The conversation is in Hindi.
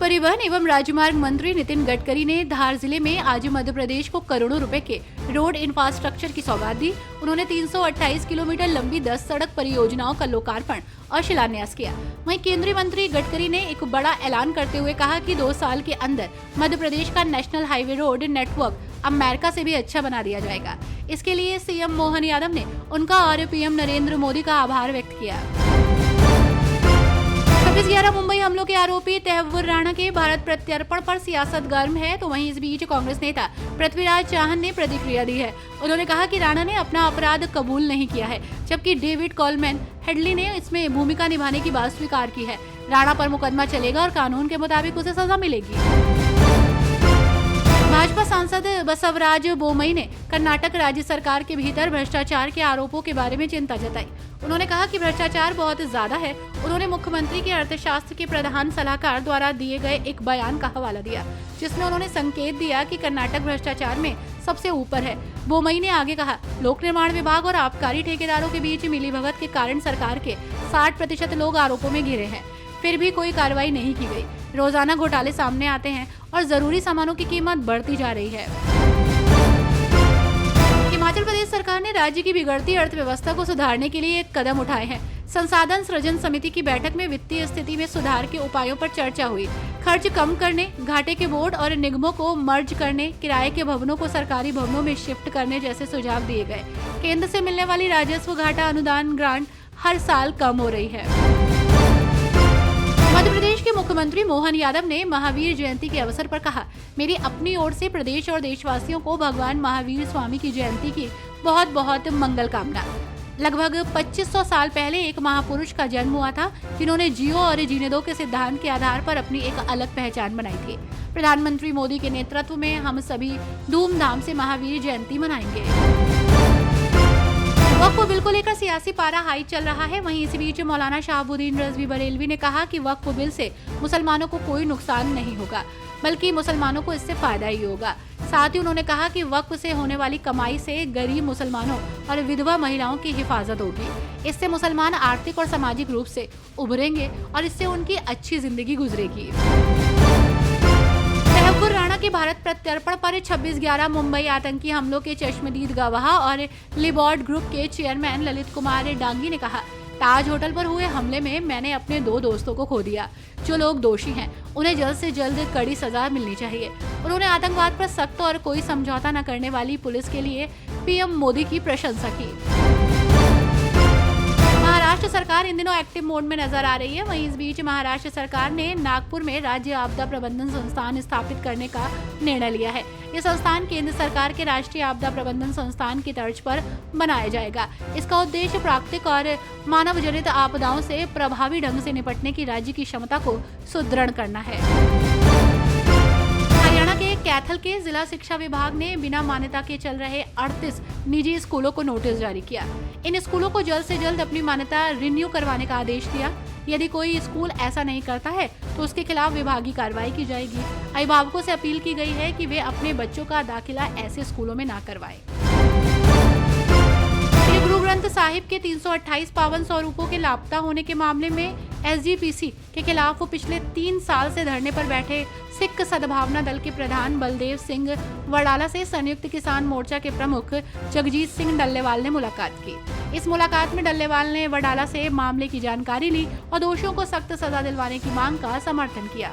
परिवहन एवं राजमार्ग मंत्री नितिन गडकरी ने धार जिले में आज मध्य प्रदेश को करोड़ों रुपए के रोड इंफ्रास्ट्रक्चर की सौगात दी। उन्होंने 328 किलोमीटर लंबी 10 सड़क परियोजनाओं का लोकार्पण और शिलान्यास किया। वहीं केंद्रीय मंत्री गडकरी ने एक बड़ा ऐलान करते हुए कहा कि 2 साल के अंदर मध्य प्रदेश का national highway road network America से भी अच्छा बना दिया जाएगा। इसके लिए सीएम मोहन यादव ने उनका और पीएम नरेंद्र मोदी का आभार व्यक्त किया। 26/11 मुंबई हमलों के आरोपी तैमूर राणा के भारत प्रत्यर्पण पर सियासत गर्म है, तो वहीं इस बीच कांग्रेस नेता पृथ्वीराज चव्हाण ने प्रतिक्रिया दी है। उन्होंने कहा कि राणा ने अपना अपराध कबूल नहीं किया है, जबकि डेविड कॉलमैन हेडली ने इसमें भूमिका निभाने की बात स्वीकार की है। राणा पर मुकदमा चलेगा और कानून के मुताबिक उसे सजा मिलेगी। भाजपा सांसद बसवराज बोमई ने कर्नाटक राज्य सरकार के भीतर भ्रष्टाचार के आरोपों के बारे में चिंता जताई। उन्होंने कहा कि भ्रष्टाचार बहुत ज्यादा है। उन्होंने मुख्यमंत्री के अर्थशास्त्र के प्रधान सलाहकार द्वारा दिए गए एक बयान का हवाला दिया, जिसमें उन्होंने संकेत दिया कि कर्नाटक भ्रष्टाचार में सबसे ऊपर है। बोमई ने आगे कहा, लोक निर्माण विभाग और आबकारी ठेकेदारों के बीच मिलीभगत के कारण सरकार के 60% लोग आरोपों में घिरे हैं, फिर भी कोई कार्रवाई नहीं की गई। रोजाना घोटाले सामने आते हैं और जरूरी सामानों की कीमत बढ़ती जा रही है। हिमाचल प्रदेश सरकार ने राज्य की बिगड़ती अर्थव्यवस्था को सुधारने के लिए एक कदम उठाए हैं। संसाधन सृजन समिति की बैठक में वित्तीय स्थिति में सुधार के उपायों पर चर्चा हुई। खर्च कम करने, घाटे के बोर्ड और निगमों को मर्ज करने, किराए के भवनों को सरकारी भवनों में शिफ्ट करने जैसे सुझाव दिए गए। केंद्र से मिलने वाली राजस्व घाटा अनुदान ग्रांट हर साल कम हो रही है। मध्य प्रदेश के मुख्यमंत्री मोहन यादव ने महावीर जयंती के अवसर पर कहा, मेरी अपनी ओर से प्रदेश और देशवासियों को भगवान महावीर स्वामी की जयंती की बहुत बहुत मंगल कामना। लगभग 2500 साल पहले एक महापुरुष का जन्म हुआ था, जिन्होंने जियो और जीने दो के सिद्धांत के आधार पर अपनी एक अलग पहचान बनाई थी। प्रधानमंत्री मोदी के नेतृत्व में हम सभी धूमधाम से महावीर जयंती मनाएंगे। वक्फ बिल को लेकर सियासी पारा हाई चल रहा है। वहीं इसी बीच मौलाना शहाबुद्दीन रज़वी बरेलवी ने कहा कि वक्फ बिल से मुसलमानों को कोई नुकसान नहीं होगा, बल्कि मुसलमानों को इससे फायदा ही होगा। साथ ही उन्होंने कहा कि वक्फ से होने वाली कमाई से गरीब मुसलमानों और विधवा महिलाओं की हिफाजत होगी। इससे मुसलमान आर्थिक और सामाजिक रूप से उभरेंगे और इससे उनकी अच्छी जिंदगी गुजरेगी। तैमूर राणा के भारत प्रत्यर्पण पर 26/11 मुंबई आतंकी हमलों के चश्मदीद गवाह और लिबॉर्ड ग्रुप के चेयरमैन ललित कुमार डांगी ने कहा, ताज होटल पर हुए हमले में मैंने अपने 2 दोस्तों को खो दिया। जो लोग दोषी हैं उन्हें जल्द से जल्द कड़ी सजा मिलनी चाहिए। उन्होंने आतंकवाद पर सख्त और कोई समझौता न करने वाली पुलिस के लिए पीएम मोदी की प्रशंसा की। महाराष्ट्र सरकार इन दिनों एक्टिव मोड में नजर आ रही है। वहीं इस बीच महाराष्ट्र सरकार ने नागपुर में राज्य आपदा प्रबंधन संस्थान स्थापित करने का निर्णय लिया है। ये संस्थान केंद्र सरकार के राष्ट्रीय आपदा प्रबंधन संस्थान की तर्ज पर बनाया जाएगा। इसका उद्देश्य प्राकृतिक और मानव जनित आपदाओं से प्रभावी ढंग से निपटने की राज्य की क्षमता को सुदृढ़ करना है। हरियाणा के कैथल के जिला शिक्षा विभाग ने बिना मान्यता के चल रहे 38 निजी स्कूलों को नोटिस जारी किया। इन स्कूलों को जल्द से जल्द अपनी मान्यता रिन्यू करवाने का आदेश दिया। यदि कोई स्कूल ऐसा नहीं करता है तो उसके खिलाफ विभागीय कार्रवाई की जाएगी। अभिभावकों से अपील की गई है कि वे अपने बच्चों का दाखिला ऐसे स्कूलों में न करवाएं। गुरु ग्रंथ साहिब के 328 पावन स्वरूपों के लापता होने के मामले में एसजीपीसी के खिलाफ पिछले 3 साल से धरने पर बैठे सिख सद्भावना दल के प्रधान बलदेव सिंह वडाला से संयुक्त किसान मोर्चा के प्रमुख जगजीत सिंह डल्लेवाल ने मुलाकात की। इस मुलाकात में डल्लेवाल ने वडाला से मामले की जानकारी ली और दोषियों को सख्त सजा दिलवाने की मांग का समर्थन किया।